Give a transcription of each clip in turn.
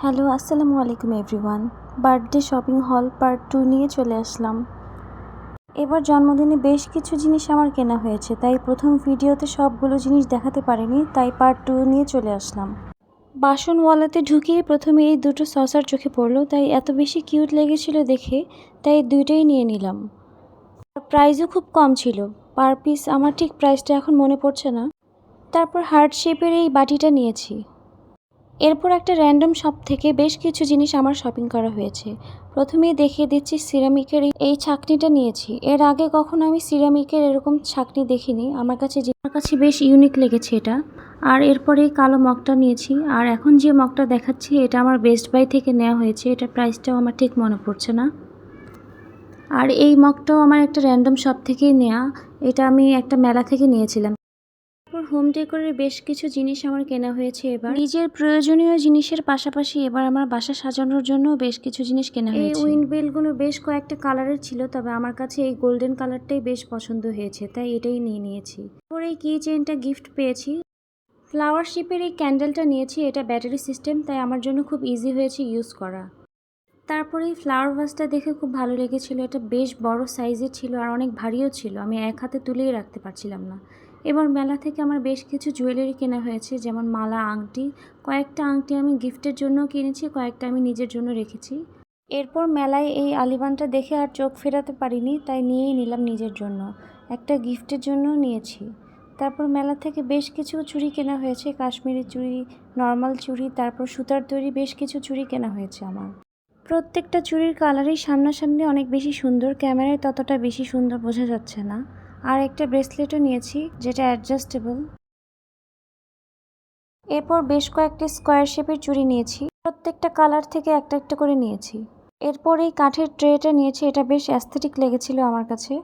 Hello, আসসালামু আলাইকুম everyone. Birthday shopping হল পার্ট 2 নিয়ে চলে আসলাম। এবার জন্মদিনে বেশ কিছু জিনিস আমার কেনা হয়েছে, তাই প্রথম ভিডিওতে সবগুলো জিনিস দেখাতে পারিনি, তাই পার্ট 2 নিয়ে চলে আসলাম। বাসনওয়ালাতে ঢুকিয়ে প্রথমে এই দুটো সসার চোখে পড়লো, তাই এত বেশি কিউট লেগেছিল দেখে, তাই দুইটাই নিয়ে নিলাম। প্রাইসও খুব কম ছিল, পার পিস আমার ঠিক প্রাইসটা এখন মনে পড়ছে না। তারপর হার্ট শেপের এই বাটিটা নিয়েছি। এরপর একটা র্যান্ডম শপ থেকে বেশ কিছু জিনিস আমার শপিং করা হয়েছে। প্রথমেই দেখিয়ে দিচ্ছি সিরামিকের এই ছাঁকনিটা নিয়েছি। এর আগে কখনো আমি সিরামিকের এরকম ছাঁকনি দেখিনি, আমার কাছে বেশ ইউনিক লেগেছে এটা। আর এরপরে এই কালো মগটা নিয়েছি। আর এখন যে মগটা দেখাচ্ছি এটা আমার বেস্ট বাই থেকে নেওয়া হয়েছে, এটার প্রাইসটাও আমার ঠিক মনে পড়ছে না। আর এই মগটাও আমার একটা র্যান্ডম শপ থেকেই নেওয়া, এটা আমি একটা মেলা থেকে নিয়েছিলাম। হোম ডেকোরের বেশ কিছু জিনিস আমার কেনা হয়েছে। এবার নিজের প্রয়োজনীয় জিনিসের পাশাপাশি এবার আমার বাসা সাজানোর জন্য বেশ কিছু জিনিস কেনা হয়েছে। এই উইন্ডবেলগুলো বেশ কয়েকটা কালারের ছিল, তবে আমার কাছে এই গোল্ডেন কালারটাই বেশ পছন্দ হয়েছে, তাই এটাই নিয়ে নিয়েছি। পরে এই কি চেইনটা গিফট পেয়েছি। ফ্লাওয়ার শেপের এই ক্যান্ডেলটা নিয়েছি, এটা ব্যাটারি সিস্টেম, তাই আমার জন্য খুব ইজি হয়েছে ইউজ করা। তারপরে এই ফ্লাওয়ার ভাসটা দেখে খুব ভালো লেগেছিল, এটা বেশ বড় সাইজের ছিল আর অনেক ভারীও ছিল, আমি এক হাতে তুলেই রাখতে পারছিলাম না। এবার মেলা থেকে আমার বেশ কিছু জুয়েলারি কেনা হয়েছে, যেমন মালা, আংটি। কয়েকটা আংটি আমি গিফটের জন্য কিনেছি, কয়েকটা আমি নিজের জন্য রেখেছি। এরপর মেলায় এই আলিবানটা দেখে আর চোখ ফেরাতে পারিনি, তাই নিয়েই নিলাম নিজের জন্য। একটা গিফটের জন্যও নিয়েছি। তারপর মেলা থেকে বেশ কিছু চুড়ি কেনা হয়েছে, কাশ্মীরি চুড়ি, নর্মাল চুড়ি, তারপর সুতার তৈরি বেশ কিছু চুড়ি কেনা হয়েছে আমার। প্রত্যেকটা চুড়ির কালারই সামনাসামনি অনেক বেশি সুন্দর, ক্যামেরায় ততটা বেশি সুন্দর বোঝা যাচ্ছে না। আর একটা ব্রেসলেটও নিয়েছি, যেটা অ্যাডজাস্টেবল। এরপর বেশ কয়েকটা স্কোয়ার শেপের চুড়ি নিয়েছি, প্রত্যেকটা কালার থেকে একটা একটা করে নিয়েছি। এরপর এই কাঠের ট্রেটা নিয়েছি, এটা বেশ অ্যাস্থেটিক লেগেছিল আমার কাছে।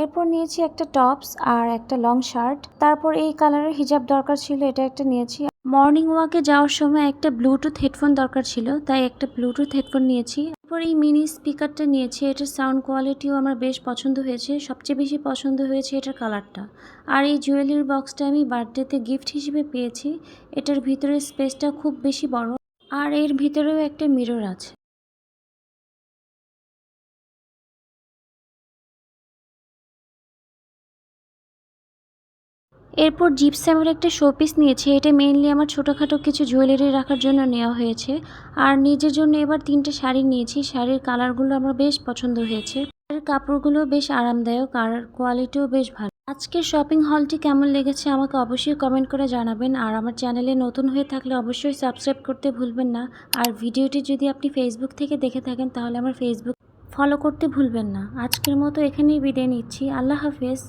এরপর নিয়েছি একটা টপস আর একটা লং শার্ট। তারপর এই কালারের হিজাব দরকার ছিল, এটা একটা নিয়েছি। মর্নিং ওয়াকে যাওয়ার সময় একটা ব্লুটুথ হেডফোন দরকার ছিল, তাই একটা ব্লুটুথ হেডফোন নিয়েছি। এরপর এই মিনি স্পিকারটা নিয়েছি, এটার সাউন্ড কোয়ালিটিও আমার বেশ পছন্দ হয়েছে, সবচেয়ে বেশি পছন্দ হয়েছে এটার কালারটা। আর এই জুয়েলারি বক্সটা আমি বার্থডেতে গিফট হিসেবে পেয়েছি, এটার ভিতরে স্পেসটা খুব বেশি বড়, আর এর ভিতরেও একটা মিরর আছে। এরপর জিপসামের একটা শোপিস নিয়েছি, এটা মেইনলি আমার ছোটোখাটো কিছু জুয়েলারি রাখার জন্য নেওয়া হয়েছে। আর নিজের জন্য এবার 3টে শাড়ি নিয়েছি, শাড়ির কালারগুলো আমার বেশ পছন্দ হয়েছে। শাড়ির কাপড়গুলো বেশ আরামদায়ক আর কোয়ালিটিও বেশ ভালো। আজকের শপিং হলটি কেমন লেগেছে আমাকে অবশ্যই কমেন্ট করে জানাবেন। আর আমার চ্যানেলে নতুন হয়ে থাকলে অবশ্যই সাবস্ক্রাইব করতে ভুলবেন না। আর ভিডিওটি যদি আপনি ফেসবুক থেকে দেখে থাকেন তাহলে আমার ফেসবুক ফলো করতে ভুলবেন না। আজকের মতো এখানেই বিদায় নিচ্ছি। আল্লাহ হাফেজ।